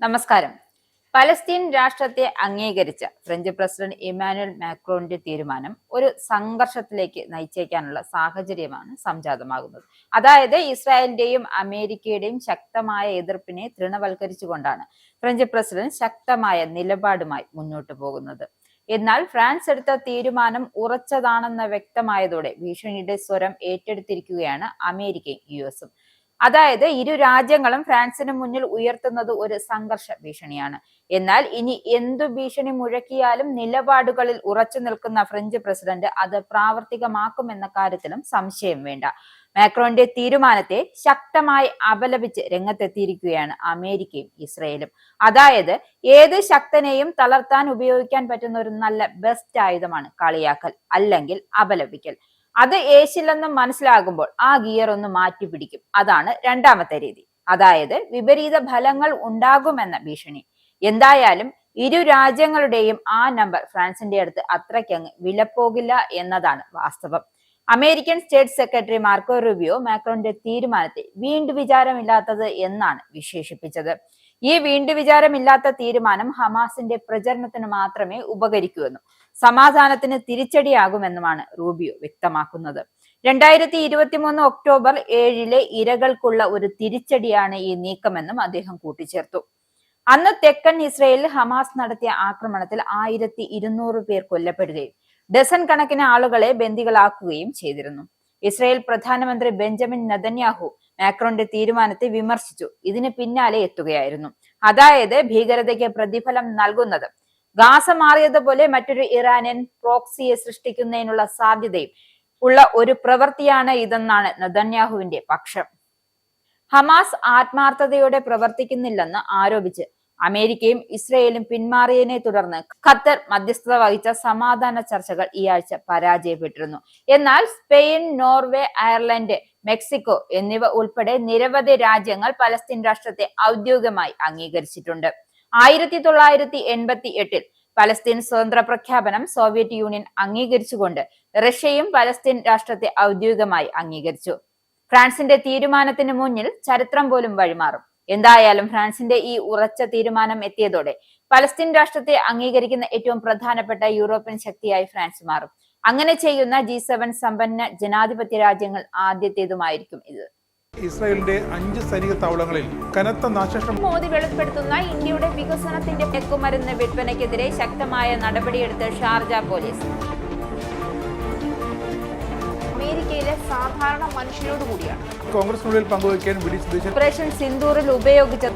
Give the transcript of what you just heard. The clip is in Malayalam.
നമസ്കാരം. പലസ്തീൻ രാഷ്ട്രത്തെ അംഗീകരിച്ച ഫ്രഞ്ച് പ്രസിഡന്റ് ഇമ്മാനുവൽ മാക്രോണിന്റെ തീരുമാനം ഒരു സംഘർഷത്തിലേക്ക് നയിച്ചേക്കാനുള്ള സാഹചര്യമാണ് സംജാതമാകുന്നത്. അതായത് ഇസ്രായേലിന്റെയും അമേരിക്കയുടെയും ശക്തമായ എതിർപ്പിനെ തൃണവൽക്കരിച്ചുകൊണ്ടാണ് ഫ്രഞ്ച് പ്രസിഡന്റ് ശക്തമായ നിലപാടുമായി മുന്നോട്ടു പോകുന്നത്. എന്നാൽ ഫ്രാൻസ് എടുത്ത തീരുമാനം ഉറച്ചതാണെന്ന് വ്യക്തമായതോടെ ഭീഷണിയുടെ സ്വരം ഏറ്റെടുത്തിരിക്കുകയാണ് അമേരിക്കയും യുഎസും. അതായത് ഇരു രാജ്യങ്ങളും ഫ്രാൻസിന് മുന്നിൽ ഉയർത്തുന്നത് ഒരു സംഘർഷ ഭീഷണിയാണ്. എന്നാൽ ഇനി എന്തു ഭീഷണി മുഴക്കിയാലും നിലപാടുകളിൽ ഉറച്ചു നിൽക്കുന്ന ഫ്രഞ്ച് പ്രസിഡന്റ് അത് പ്രാവർത്തികമാക്കുമെന്ന കാര്യത്തിലും സംശയം വേണ്ട. മാക്രോന്റെ തീരുമാനത്തെ ശക്തമായി അപലപിച്ച് രംഗത്തെത്തിയിരിക്കുകയാണ് അമേരിക്കയും ഇസ്രയേലും. അതായത് ഏത് ശക്തനെയും തളർത്താൻ ഉപയോഗിക്കാൻ പറ്റുന്ന ഒരു നല്ല ബെസ്റ്റ് ആയുധമാണ് കളിയാക്കൽ അല്ലെങ്കിൽ അപലപിക്കൽ. അത് ഏശില്ലെന്നും മനസ്സിലാകുമ്പോൾ ആ ഗിയർ ഒന്ന് മാറ്റി പിടിക്കും. അതാണ് രണ്ടാമത്തെ രീതി, അതായത് വിപരീത ഫലങ്ങൾ ഉണ്ടാകുമെന്ന ഭീഷണി. എന്തായാലും ഇരു രാജ്യങ്ങളുടെയും ആ നമ്പർ ഫ്രാൻസിന്റെ അടുത്ത് അത്രയ്ക്കങ്ങ് വിലപ്പോകില്ല എന്നതാണ് വാസ്തവം. American state secretary Marco Rubio മാക്രോന്റെ തീരുമാനത്തെ വീണ്ടുവിചാരമില്ലാത്തത് എന്നാണ് വിശേഷിപ്പിച്ചത്. ഈ വീണ്ടുവിചാരമില്ലാത്ത തീരുമാനം ഹമാസിന്റെ പ്രചരണത്തിന് മാത്രമേ ഉപകരിക്കൂവെന്നും സമാധാനത്തിന് തിരിച്ചടിയാകുമെന്നുമാണ് റൂബിയോ വ്യക്തമാക്കുന്നത്. 2023 ഒക്ടോബർ 7 ഇരകൾക്കുള്ള ഒരു തിരിച്ചടിയാണ് ഈ നീക്കമെന്നും അദ്ദേഹം കൂട്ടിച്ചേർത്തു. അന്ന് തെക്കൻ ഇസ്രയേലിൽ ഹമാസ് നടത്തിയ ആക്രമണത്തിൽ 1200 പേർ കൊല്ലപ്പെടുകയും ഡസൻ കണക്കിന് ആളുകളെ ബന്ദികളാക്കുകയും ചെയ്തിരുന്നു. ഇസ്രയേൽ പ്രധാനമന്ത്രി ബെഞ്ചമിൻ നെതന്യാഹു മാക്രോന്റെ തീരുമാനത്തെ വിമർശിച്ചു. ഇതിന് പിന്നാലെ എത്തുകയായിരുന്നു. അതായത് ഭീകരതയ്ക്ക് പ്രതിഫലം നൽകുന്നത് ഗാസ മാറിയതുപോലെ മറ്റൊരു ഇറാനിയൻ പ്രോക്സിയെ സൃഷ്ടിക്കുന്നതിനുള്ള സാധ്യതയും ഉള്ള ഒരു പ്രവൃത്തിയാണ് ഇതെന്നാണ് നെതന്യാഹുവിന്റെ പക്ഷം. ഹമാസ് ആത്മാർത്ഥതയോടെ പ്രവർത്തിക്കുന്നില്ലെന്ന് ആരോപിച്ച് അമേരിക്കയും ഇസ്രയേലും പിന്മാറിയതിനെ തുടർന്ന് ഖത്തർ മധ്യസ്ഥത വഹിച്ച സമാധാന ചർച്ചകൾ ഈ ആഴ്ച പരാജയപ്പെട്ടിരുന്നു. എന്നാൽ സ്പെയിൻ, നോർവേ, അയർലൻഡ്, മെക്സിക്കോ എന്നിവ ഉൾപ്പെടെ നിരവധി രാജ്യങ്ങൾ പലസ്തീൻ രാഷ്ട്രത്തെ ഔദ്യോഗികമായി അംഗീകരിച്ചിട്ടുണ്ട്. 1988 പലസ്തീൻ സ്വതന്ത്ര പ്രഖ്യാപനം സോവിയറ്റ് യൂണിയൻ അംഗീകരിച്ചുകൊണ്ട് റഷ്യയും പലസ്തീൻ രാഷ്ട്രത്തെ ഔദ്യോഗികമായി അംഗീകരിച്ചു. ഫ്രാൻസിന്റെ തീരുമാനത്തിന് മുന്നിൽ ചരിത്രം പോലും വഴിമാറും. എന്തായാലും ഫ്രാൻസിന്റെ ഈ ഉറച്ച തീരുമാനം എത്തിയതോടെ പലസ്തീൻ രാഷ്ട്രത്തെ അംഗീകരിക്കുന്ന ഏറ്റവും പ്രധാനപ്പെട്ട യൂറോപ്യൻ ശക്തിയായി ഫ്രാൻസ് മാറും. അങ്ങനെ ചെയ്യുന്ന G7 സമ്പന്ന ജനാധിപത്യ രാജ്യങ്ങൾ ആദ്യത്തേതുമായിരിക്കും ഇത്. ഇസ്രായേലിന്റെ 5 സൈനിക താവളങ്ങളിൽ കനത്ത നാശനഷ്ടം. മോദി വെളിപ്പെടുത്തുന്ന ഇന്ത്യയുടെ വികസനത്തിന്റെ മയക്കുമരുന്ന് വിൽപ്പനയ്ക്കെതിരെ ശക്തമായ നടപടിയെടുത്ത് ഷാർജ പോലീസ്. അമേരിക്കയിലെ സാധാരണ മനുഷ്യരോട് കൂടിയാണ് കോൺഗ്രസിനുള്ളിൽ പങ്കുവയ്ക്കാൻ വിളിച്ചു. ഓപ്പറേഷൻ സിന്ദൂറിൽ ഉപയോഗിച്ച